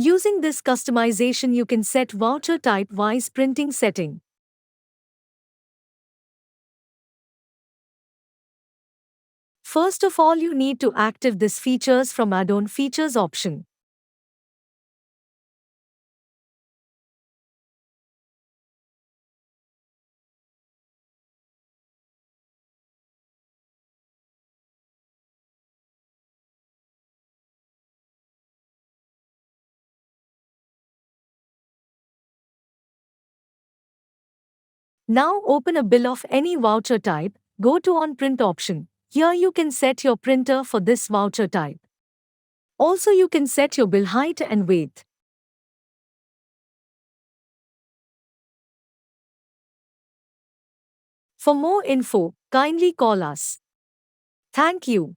Using this customization, you can set voucher type wise printing setting. First of all, you need to active this features from add-on features option. Now open a bill of any voucher type, go to on print option. Here you can set your printer for this voucher type. Also you can set your bill height and weight. For more info, kindly call us. Thank you.